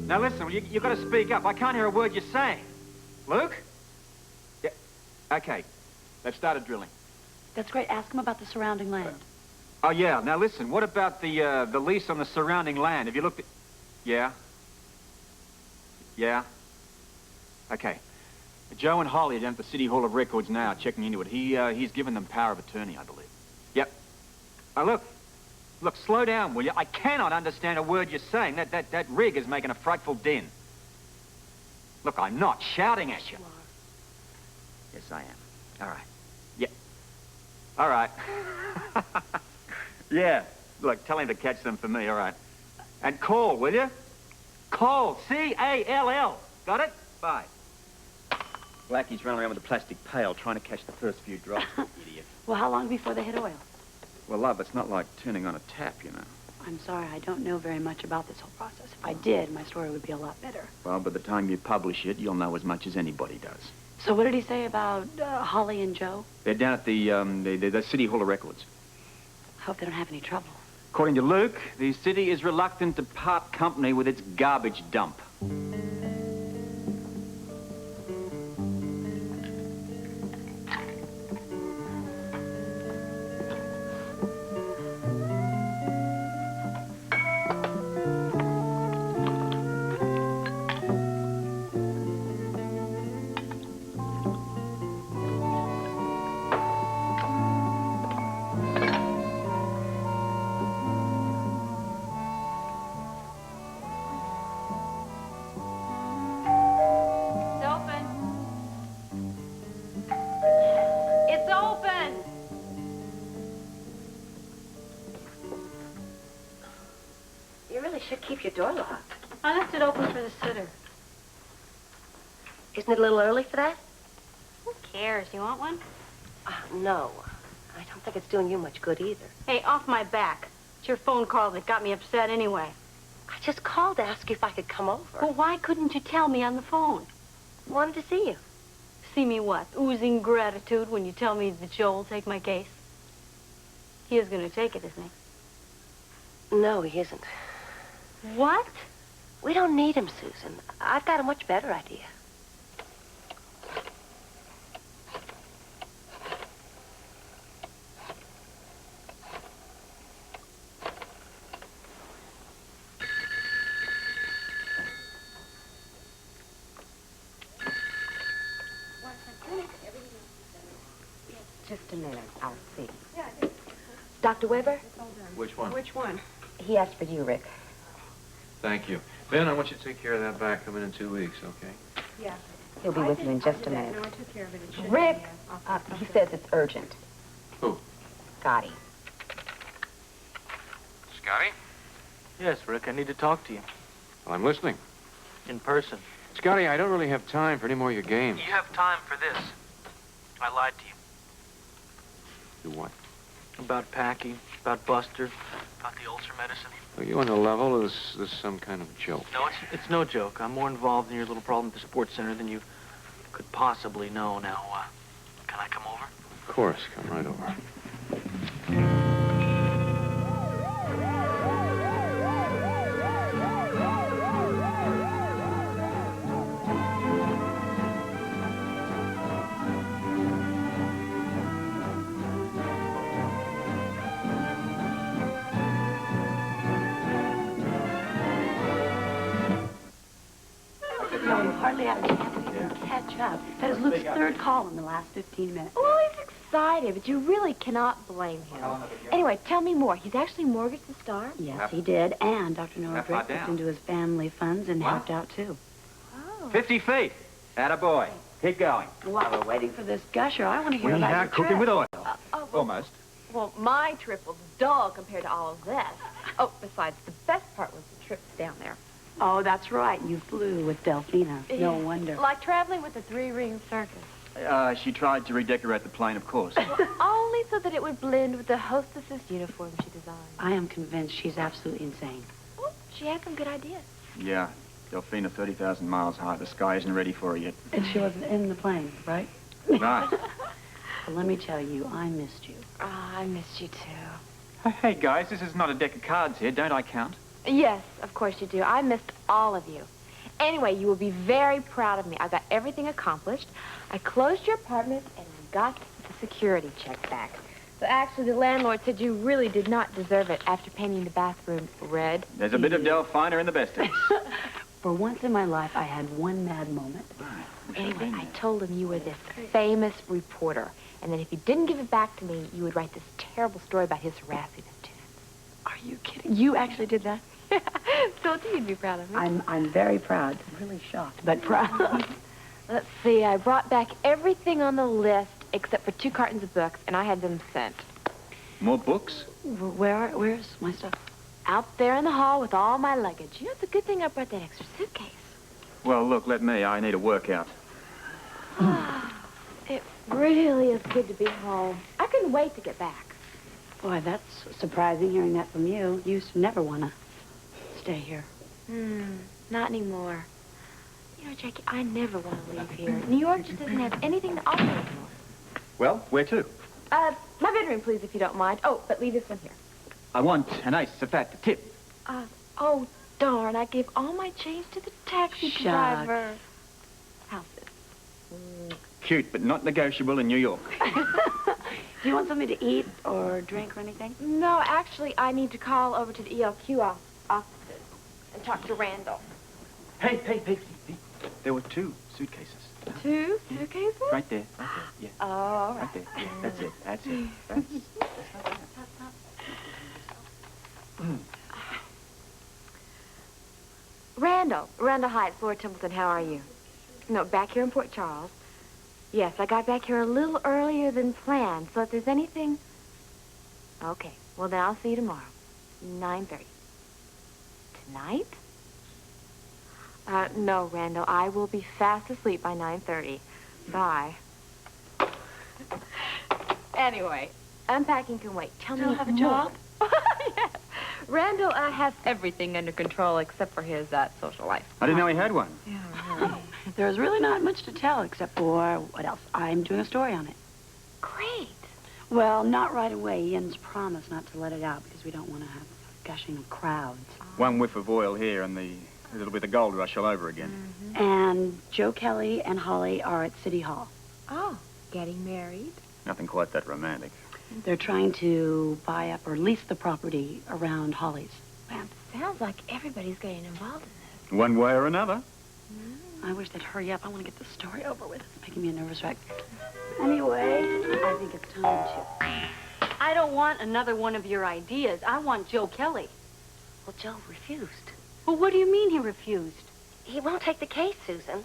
Now listen, you've got to speak up. I can't hear a word you're saying. Luke? Yeah. Okay. They've started drilling. That's great. Ask him about the surrounding land. Oh, yeah. Now listen, what about the lease on the surrounding land? Have you looked at... Yeah? Yeah? Okay. Joe and Holly are down at the City Hall of Records now, checking into it. He's given them power of attorney, I believe. Yep. Now, look, slow down, will you? I cannot understand a word you're saying. That rig is making a frightful din. Look, I'm not shouting at you. Yes, I am. All right. Yeah. All right. Yeah. Look, tell him to catch them for me, all right. And call, will you? Call. C-A-L-L. Got it? Bye. Blackie's running around with a plastic pail trying to catch the first few drops. Idiot. Well, how long before they hit oil? Well, love, it's not like turning on a tap, you know. I'm sorry, I don't know very much about this whole process. If I did, my story would be a lot better. Well, by the time you publish it, you'll know as much as anybody does. So what did he say about Holly and Joe? They're down at the City Hall of Records. I hope they don't have any trouble. According to Luke, the city is reluctant to part company with its garbage dump. Should keep your door locked. I left it open for the sitter. Isn't it a little early for that? Who cares? You want one? No. I don't think it's doing you much good either. Hey, off my back. It's your phone call that got me upset anyway. I just called to ask you if I could come over. Well, why couldn't you tell me on the phone? Wanted to see you. See me what? Oozing gratitude when you tell me that Joe will take my case? He is going to take it, isn't he? No, he isn't. What? We don't need him, Susan. I've got a much better idea. Just a minute. I'll see. Dr. Weber? Which one? Which one? He asked for you, Rick. Thank you. Ben, I want you to take care of that back coming in 2 weeks, okay? Yeah. He'll be with you in just a minute. No, I took care of it. It should Rick, be, he says it's urgent. Who? Scotty. Scotty? Yes, Rick, I need to talk to you. Well, I'm listening. In person. Scotty, I don't really have time for any more of your games. You have time for this. I lied to you. Do what? About Packey, about Buster, about the ulcer medicine. Are you on the level, or is this some kind of joke? No, it's no joke. I'm more involved in your little problem at the sports center than you could possibly know. Now, can I come over? Of course, come right over. Hardly had a chance to even catch up. That is Luke's third call in the last 15 minutes. Well, he's excited, but you really cannot blame him. Anyway, tell me more. He's actually mortgaged the Star? Yes, he did. And Dr. Noah Brick looked into his family funds and helped out, too. Oh. 50 feet. Attaboy. Keep going. While we're waiting for this gusher, I want to hear about your cooking trip. with oil. Well, Almost. well, my trip was dull compared to all of this. Oh, besides, the best part was the trips down there. Oh, that's right. You flew with Delphina. No wonder. Like traveling with a three-ring circus. She tried to redecorate the plane, of course. Only so that it would blend with the hostess's uniform she designed. I am convinced she's absolutely insane. Oh, she had some good ideas. Yeah. Delphina, 30,000 miles high. The sky isn't ready for her yet. And she wasn't in the plane, right? Right. Well, let me tell you, I missed you. Oh, I missed you, too. Hey, guys, this is not a deck of cards here. Don't I count? Yes, of course you do. I missed all of you. Anyway, you will be very proud of me. I got everything accomplished. I closed your apartment and I got the security check back. So actually, the landlord said you really did not deserve it after painting the bathroom red. There's a bit of Delphiner in the Besties. For once in my life, I had one mad moment. Anyway, I told him you were this famous reporter, and that if you didn't give it back to me, you would write this terrible story about his harassing them too. Are you kidding? You actually did that? Told you you'd be proud of me. I'm very proud. Really shocked, but proud. Let's see, I brought back everything on the list except for 2 cartons of books, and I had them sent. More books? Where's my stuff? Out there in the hall with all my luggage. You know, it's a good thing I brought that extra suitcase. Well, look, let me. I need a workout. It really is good to be home. I couldn't wait to get back. Boy, that's surprising hearing that from you. You used to never want to stay here. Not anymore. You know, Jackie, I never want to leave here. New York just doesn't have anything to offer anymore. Well, where to? My bedroom, please, if you don't mind. Oh, but leave this one here. I want a nice, fat tip. Oh, darn, I gave all my change to the taxi driver. How's this? Cute, but not negotiable in New York. Do you want something to eat or drink or anything? No, actually, I need to call over to the ELQ offices and talk to Randall. Hey. There were 2 suitcases. 2 suitcases? Right there. Yeah. Oh, all right. Right there. Yeah, that's it. That's not bad. Randall Heights, Lord Templeton, how are you? No, back here in Port Charles. Yes, I got back here a little earlier than planned, so if there's anything... Okay, well, then I'll see you tomorrow, 9:30. Tonight? No, Randall, I will be fast asleep by 9:30. Bye. Anyway, unpacking can wait. Tell me Still have a job? Yes. Randall has everything under control except for his social life. I didn't know he had one. There's really not much to tell except for, what else? I'm doing a story on it. Great. Well, not right away. Ian's promised not to let it out because we don't want to have gushing crowds. One whiff of oil here and it'll be the gold rush all over again. And Joe Kelly and Holly are at City Hall. Oh, getting married? Nothing quite that romantic. They're trying to buy up or lease the property around Holly's. Well, it sounds like everybody's getting involved in this. One way or another. I wish they'd hurry up. I want to get the story over with. It's making me a nervous wreck. Anyway, I think it's time to... I don't want another one of your ideas. I want Joe Kelly. Well, Joe refused. Well, what do you mean he refused? He won't take the case, Susan.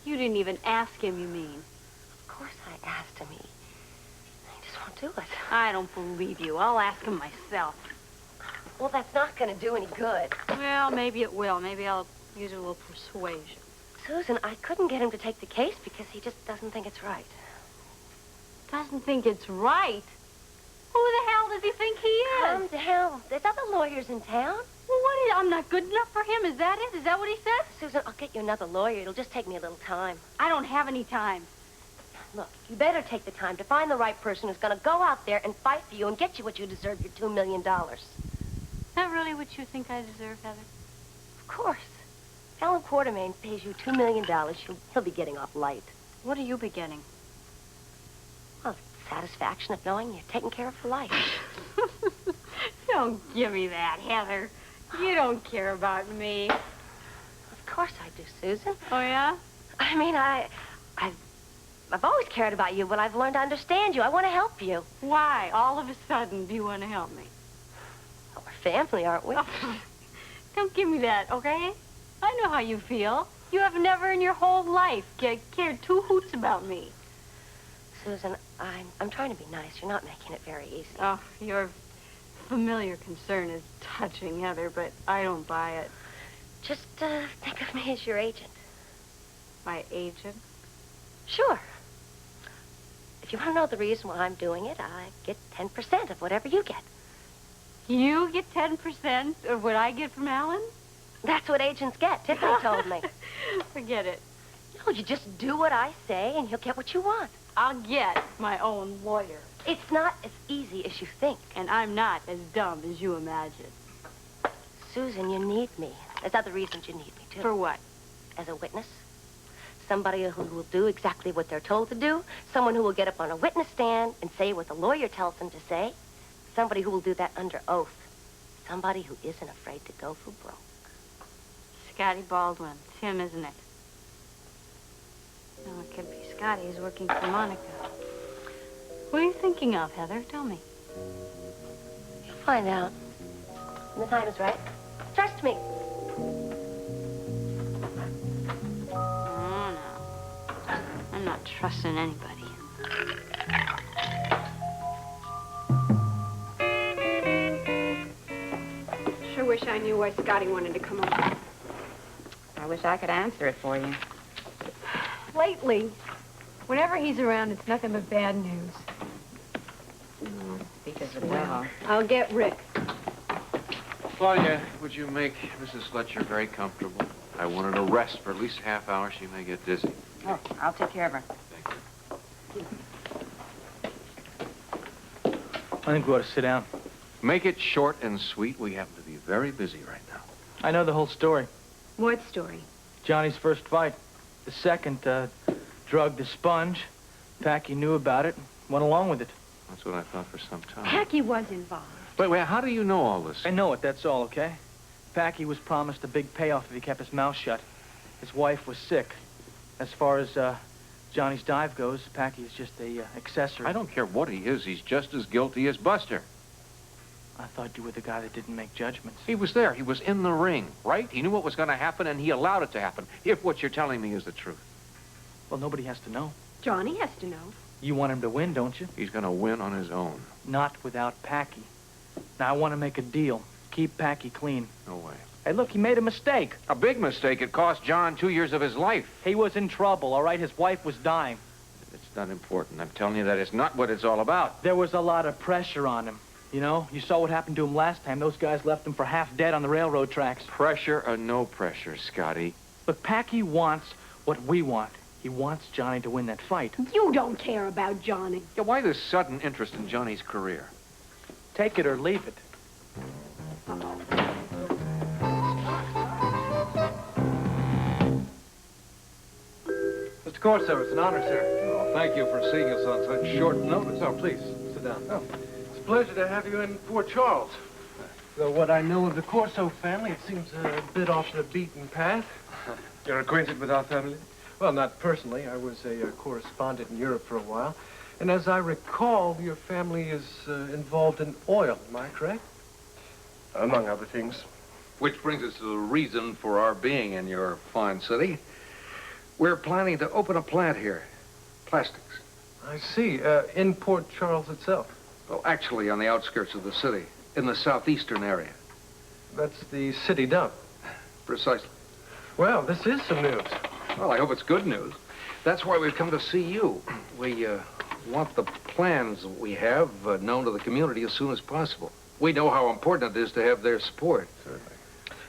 You didn't even ask him, you mean? Of course I asked him. He just won't do it. I don't believe you. I'll ask him myself. Well, that's not going to do any good. Well, maybe it will. Maybe I'll use a little persuasion. Susan, I couldn't get him to take the case because he just doesn't think it's right. Doesn't think it's right? Who the hell does he think he is? Calm down. There's other lawyers in town. Well, I'm not good enough for him. Is that it? Is that what he said? Susan, I'll get you another lawyer. It'll just take me a little time. I don't have any time. Look, you better take the time to find the right person who's going to go out there and fight for you and get you what you deserve, your $2 million. Is that really what you think I deserve, Heather? Of course. If Alan Quartermain pays you $2 million, he'll be getting off light. What are you beginning? Well, satisfaction of knowing you're taken care of for life. Don't give me that, Heather. You don't care about me. Of course I do, Susan. Oh, yeah? I mean, I've always cared about you, but I've learned to understand you. I want to help you. Why, all of a sudden, do you want to help me? Well, we're family, aren't we? Oh, don't give me that, okay? I know how you feel. You have never in your whole life cared 2 hoots about me. Susan, I'm trying to be nice. You're not making it very easy. Oh, your familiar concern is touching, Heather, but I don't buy it. Just think of me as your agent. My agent? Sure. If you want to know the reason why I'm doing it, I get 10% of whatever you get. You get 10% of what I get from Alan? That's what agents get. Tiffany told me. Forget it. No, you just do what I say, and you'll get what you want. I'll get my own lawyer. It's not as easy as you think. And I'm not as dumb as you imagine. Susan, you need me. There's other reasons you need me, too. For what? As a witness. Somebody who will do exactly what they're told to do. Someone who will get up on a witness stand and say what the lawyer tells them to say. Somebody who will do that under oath. Somebody who isn't afraid to go for broke. Scotty Baldwin. It's him, isn't it? No, it could be Scotty. He's working for Monica. Who are you thinking of, Heather? Tell me. You'll find out. When the time is right. Trust me. Oh, no. I'm not trusting anybody. Sure wish I knew why Scotty wanted to come over. I wish I could answer it for you. Lately, whenever he's around, it's nothing but bad news. Because of well. I'll get Rick. Claudia, would you make Mrs. Fletcher very comfortable? I want her to rest for at least a half hour. She may get dizzy. Oh, I'll take care of her. Thank you. I think we ought to sit down. Make it short and sweet. We happen to be very busy right now. I know the whole story. What story? Johnny's first fight. The second, drugged the sponge. Packey knew about it and went along with it. That's what I thought for some time. Packey was involved. Wait, how do you know all this? I know it, that's all, okay? Packey was promised a big payoff if he kept his mouth shut. His wife was sick. As far as Johnny's dive goes, Packey is just a accessory. I don't care what he is. He's just as guilty as Buster. I thought you were the guy that didn't make judgments. He was there. He was in the ring, right? He knew what was going to happen, and he allowed it to happen, if what you're telling me is the truth. Well, nobody has to know. Johnny has to know. You want him to win, don't you? He's going to win on his own. Not without Packey. Now, I want to make a deal. Keep Packey clean. No way. Hey, look, he made a mistake. A big mistake. It cost John 2 years of his life. He was in trouble, all right? His wife was dying. It's not important. I'm telling you that is not what it's all about. There was a lot of pressure on him. You know, you saw what happened to him last time. Those guys left him for half dead on the railroad tracks. Pressure or no pressure, Scotty. Look, Packey wants what we want. He wants Johnny to win that fight. You don't care about Johnny. Yeah, why this sudden interest in Johnny's career? Take it or leave it. Mr. Corso, it's an honor, sir. Oh, thank you for seeing us on such short notice. Oh, please, sit down. Oh, it's a pleasure to have you in Fort Charles. Though what I know of the Corso family, it seems a bit off the beaten path. You're acquainted with our family? Well, not personally. I was a correspondent in Europe for a while. And as I recall, your family is involved in oil. Am I correct? Among other things. Which brings us to the reason for our being in your fine city. We're planning to open a plant here. Plastics. I see. In Port Charles itself. Well, actually on the outskirts of the city, in the southeastern area. That's the city dump. Precisely. Well, this is some news. Well, I hope it's good news. That's why we've come to see you. We want the plans that we have known to the community as soon as possible. We know how important it is to have their support. Certainly.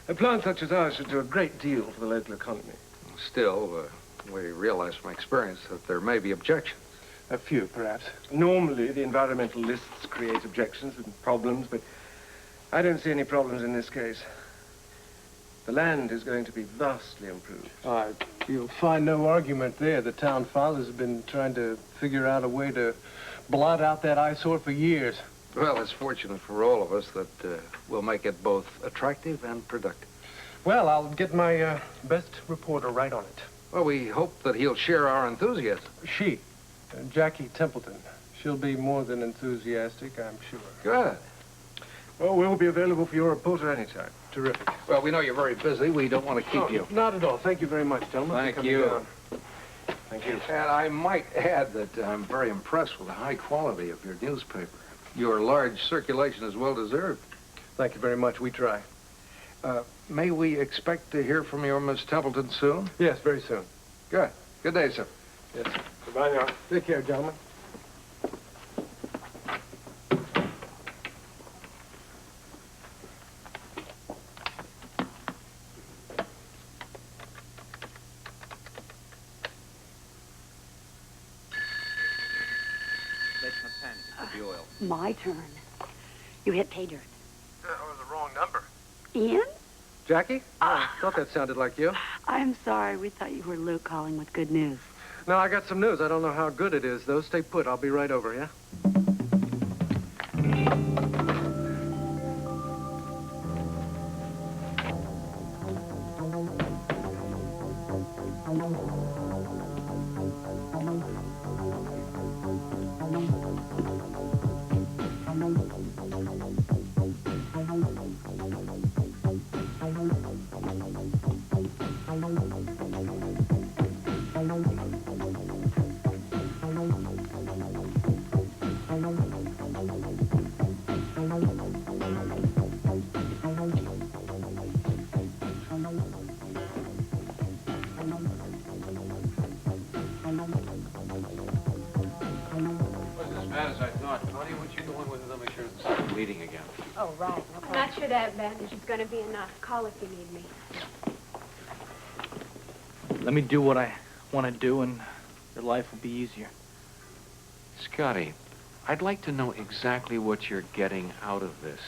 A plant such as ours should do a great deal for the local economy. Still, we realize from experience that there may be objections. A few, perhaps. Normally, the environmentalists create objections and problems, but I don't see any problems in this case. The land is going to be vastly improved. You'll find no argument there. The town fathers have been trying to figure out a way to blot out that eyesore for years. Well, it's fortunate for all of us that we'll make it both attractive and productive. Well, I'll get my best reporter right on it. Well, we hope that he'll share our enthusiasm. She, Jackie Templeton. She'll be more than enthusiastic, I'm sure. Good. Well, we'll be available for your reporter anytime. Terrific. Well, we know you're very busy. We don't want to keep you. Not at all. Thank you very much, gentlemen. Thank for coming you. down. Thank you. And I might add that I'm very impressed with the high quality of your newspaper. Your large circulation is well deserved. Thank you very much. We try. May we expect to hear from your Miss Templeton soon? Yes, very soon. Good. Good day, sir. Yes. Goodbye now. Take care, gentlemen. The oil. My turn. You hit pay dirt. That was the wrong number. Ian? Jackie? Oh, I thought that sounded like you. I'm sorry. We thought you were Luke calling with good news. No, I got some news. I don't know how good it is, though. Stay put. I'll be right over, yeah? Bleeding again. Oh, right. I'm not sure that bandage is going to be enough. Call if you need me. Let me do what I want to do, and your life will be easier. Scotty, I'd like to know exactly what you're getting out of this.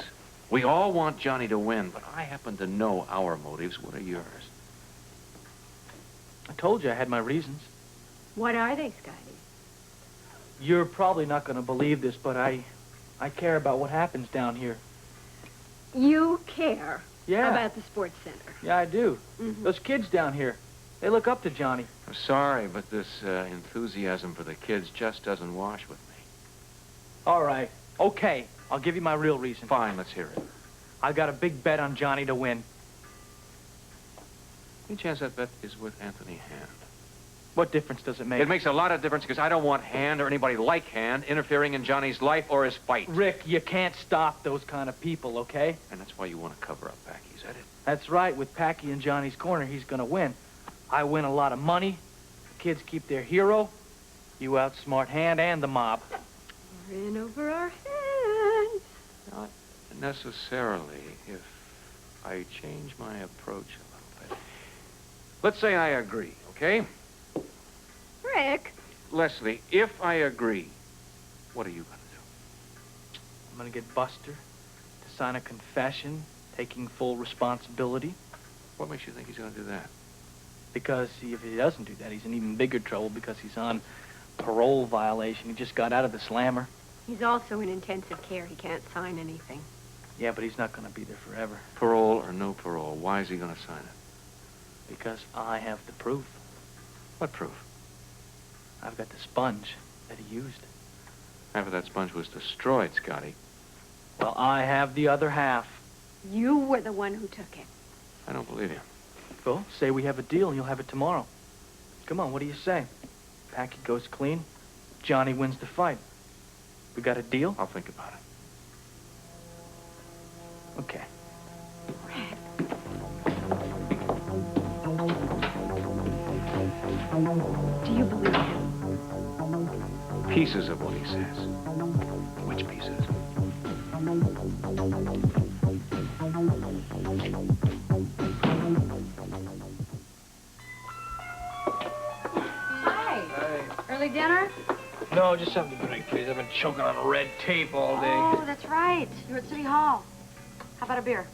We all want Johnny to win, but I happen to know our motives. What are yours? I told you I had my reasons. What are they, Scotty? You're probably not going to believe this, but I care about what happens down here. You care Yeah. about the sports center. Yeah, I do. Mhm. Those kids down here, they look up to Johnny. I'm sorry, but this enthusiasm for the kids just doesn't wash with me. All right. Okay. I'll give you my real reason. Fine, let's hear it. I got a big bet on Johnny to win. Any chance that bet is with Anthony Hand? What difference does it make? It makes a lot of difference because I don't want Hand or anybody like Hand interfering in Johnny's life or his fight. Rick, you can't stop those kind of people, okay? And that's why you want to cover up Packey, is that it? That's right. With Packey in Johnny's corner, he's going to win. I win a lot of money. The kids keep their hero. You outsmart Hand and the mob. We're in over our heads. Not necessarily if I change my approach a little bit. Let's say I agree, okay? Rick. Leslie, if I agree, what are you going to do? I'm going to get Buster to sign a confession, taking full responsibility. What makes you think he's going to do that? Because if he doesn't do that, he's in even bigger trouble because he's on parole violation. He just got out of the slammer. He's also in intensive care. He can't sign anything. Yeah, but he's not going to be there forever. Parole or no parole, why is he going to sign it? Because I have the proof. What proof? I've got the sponge that he used. Half of that sponge was destroyed, Scotty. Well, I have the other half. You were the one who took it. I don't believe you. Well, say we have a deal and you'll have it tomorrow. Come on, what do you say? Packey goes clean. Johnny wins the fight. We got a deal? I'll think about it. Okay. Do you believe him? Pieces of what he says. Which pieces? Hi. Early dinner? No, just something to drink, please. I've been choking on red tape all day. Oh, that's right. You're at City Hall. How about a beer?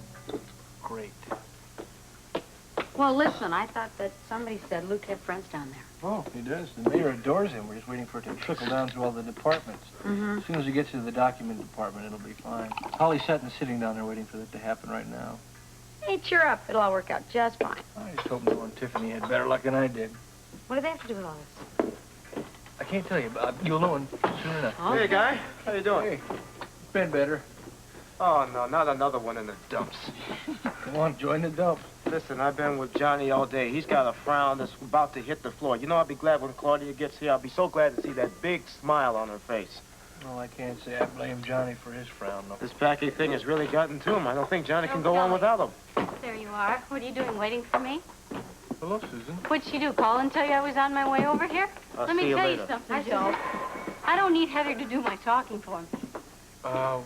Great. Well, listen, I thought that somebody said Luke had friends down there. Oh, he does. The mayor adores him. We're just waiting for it to trickle down through all the departments. Mm-hmm. As soon as he gets to the document department, it'll be fine. Holly's sitting down there waiting for that to happen right now. Hey, cheer up. It'll all work out just fine. I just hope no and Tiffany had better luck than I did. What do they have to do with all this? I can't tell you, but you'll know soon enough. Oh. Hey, guy. How you doing? Hey, been better. Oh, no, not another one in the dumps. Come on, join the dump. Listen, I've been with Johnny all day. He's got a frown that's about to hit the floor. You know, I'll be glad when Claudia gets here. I'll be so glad to see that big smile on her face. Well, I can't say I blame Johnny for his frown, though. This Packey thing has really gotten to him. I don't think Johnny can go on without him. There you are. What are you doing, waiting for me? Hello, Susan. What'd she do, call and tell you I was on my way over here? I'll Let me see you tell later. you something, Joe. I don't need Heather to do my talking for me. Why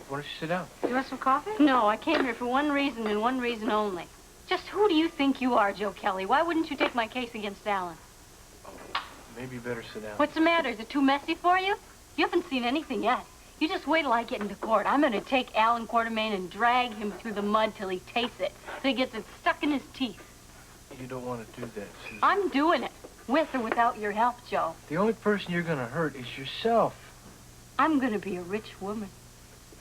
don't you sit down? You want some coffee? No, I came here for one reason and one reason only. Just who do you think you are, Joe Kelly? Why wouldn't you take my case against Alan? Maybe you better sit down. What's the matter? Is it too messy for you? You haven't seen anything yet. You just wait till I get into court. I'm gonna take Alan Quartermain and drag him through the mud till he tastes it, till he gets it stuck in his teeth. You don't want to do that, Susan. I'm doing it, with or without your help, Joe. The only person you're going to hurt is yourself. I'm gonna be a rich woman.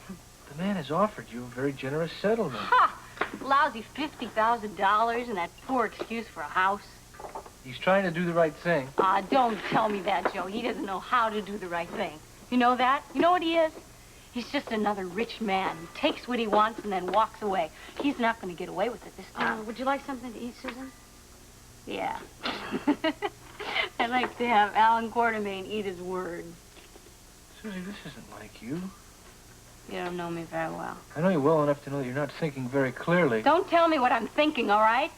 The man has offered you a very generous settlement. Ha! Lousy $50,000 and that poor excuse for a house. He's trying to do the right thing. Don't tell me that, Joe. He doesn't know how to do the right thing. You know that? You know what he is? He's just another rich man who takes what he wants and then walks away. He's not going to get away with it this time. Would you like something to eat, Susan? Yeah. I'd like to have Alan Quartermain eat his word. Susie, this isn't like you. You don't know me very well. I know you well enough to know that you're not thinking very clearly. Don't tell me what I'm thinking, all right?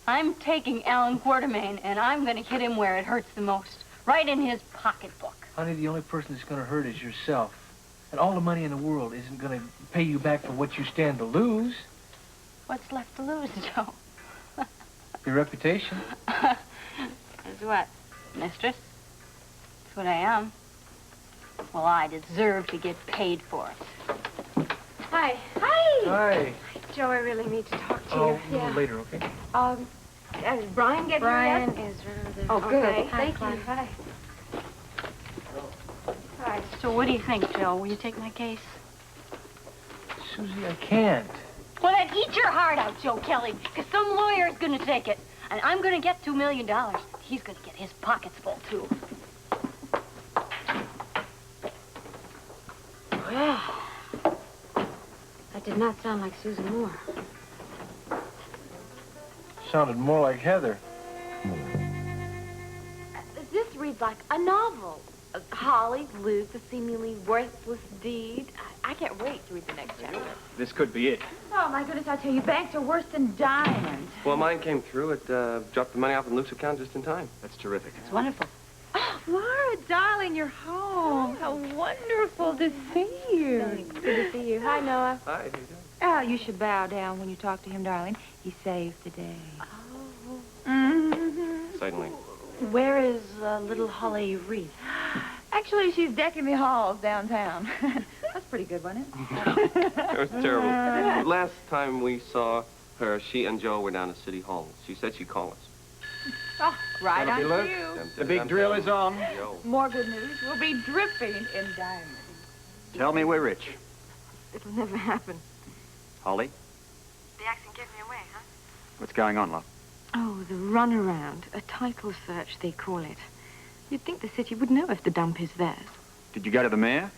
I'm taking Alan Quartermain, and I'm going to hit him where it hurts the most. Right in his pocketbook. Honey, the only person that's going to hurt is yourself. And all the money in the world isn't going to pay you back for what you stand to lose. What's left to lose, Joe? Your reputation. As what? Mistress? That's what I am. Well, I deserve to get paid for it. Hi. Hi. Hi. Joe, I really need to talk to you. Oh, a little later, okay? Is Brian getting Brian here yet? is rather... Oh, good. Okay. Thank Hi, you. Clyde. Hi. Hi. So what do you think, Joe? Will you take my case? Susie, I can't. Well, then eat your heart out, Joe Kelly, because some lawyer is going to take it. And I'm going to get $2 million. He's going to get his pockets full, too. Well, that did not sound like Susan Moore. Sounded more like Heather. This reads like a novel. Holly lives a seemingly worthless deed. I can't wait to read the next chapter. This could be it. Oh, my goodness, I tell you, banks are worse than diamonds. Well, mine came through. It dropped the money off in Luke's account just in time. That's terrific. It's wonderful. Oh, Laura, darling, you're home. How wonderful to see you. Thanks. Good to see you. Hi, Noah. Hi, how you doing? Oh, you should bow down when you talk to him, darling. He saved the day. Certainly. Where is little Holly Reese? Actually, she's decking the halls downtown. That's pretty good, wasn't it? It was terrible. Last time we saw her, she and Joe were down at City Hall. She said she'd call us. Oh, right on That'll be cue. The big drill is on. Joe. More good news. We'll be dripping in diamonds. Tell me we're rich. It'll never happen. Holly, The accent gave me away, huh? what's going on, love? Oh, the runaround. A title search, they call it. You'd think the city would know if the dump is theirs. Did you go to the mayor?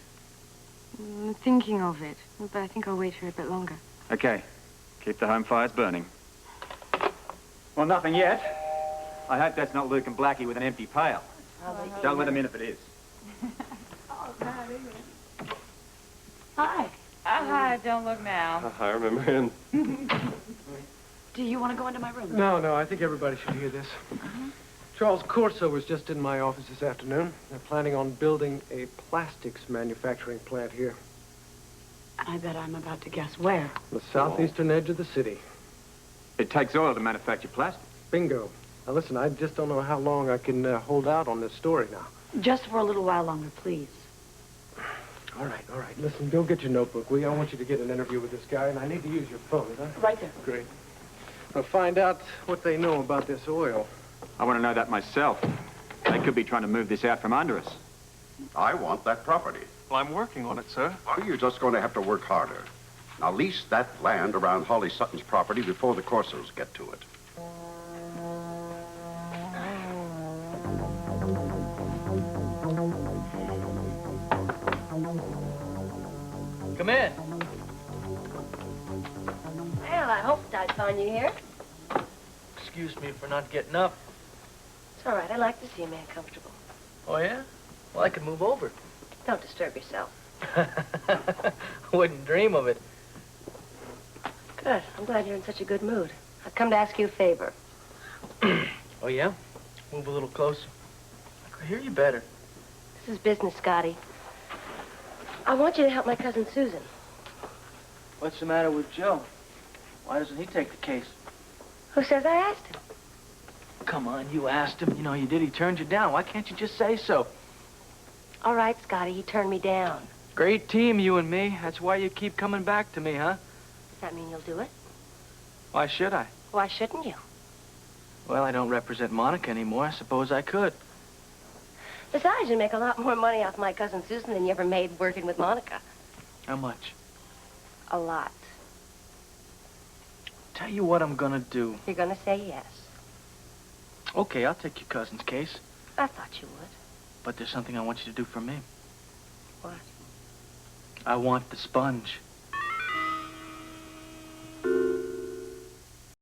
Thinking of it, but I think I'll wait here a bit longer. Okay. Keep the home fires burning. Well, nothing yet. I hope that's not Luke and Blackie with an empty pail. Don't let them in if it is. Hi. Hi, don't look now. I remember him. Do you want to go into my room? No, I think everybody should hear this. Charles Corso was just in my office this afternoon. They're planning on building a plastics manufacturing plant here. I bet I'm about to guess where. The southeastern edge of the city. It takes oil to manufacture plastic. Bingo. Now listen, I just don't know how long I can hold out on this story now. Just for a little while longer, please. All right. Listen, go get your notebook. I want you to get an interview with this guy, and I need to use your phone, huh? Right there. Great. I'll find out what they know about this oil. I want to know that myself. They could be trying to move this out from under us. I want that property. Well, I'm working on it, sir. Well, you're just going to have to work harder. Now, lease that land around Holly Sutton's property before the Corsos get to it. Come in. Well, I hoped I'd find you here. Excuse me for not getting up. It's all right. I like to see a man comfortable. Oh, yeah? Well, I could move over. Don't disturb yourself. Wouldn't dream of it. Good. I'm glad you're in such a good mood. I've come to ask you a favor. Oh, yeah? Move a little closer. I could hear you better. This is business, Scotty. I want you to help my cousin Susan. What's the matter with Joe? Why doesn't he take the case? Who says I asked him? Come on, you asked him. You know you did. He turned you down. Why can't you just say so? All right, Scotty, he turned me down. Great team, you and me. That's why you keep coming back to me, huh? Does that mean you'll do it? Why should I? Why shouldn't you? Well, I don't represent Monica anymore. I suppose I could. Besides, you make a lot more money off my cousin Susan than you ever made working with Monica. How much? A lot. Tell you what I'm gonna do. You're gonna say yes. Okay, I'll take your cousin's case. I thought you would. But there's something I want you to do for me. What? I want the sponge.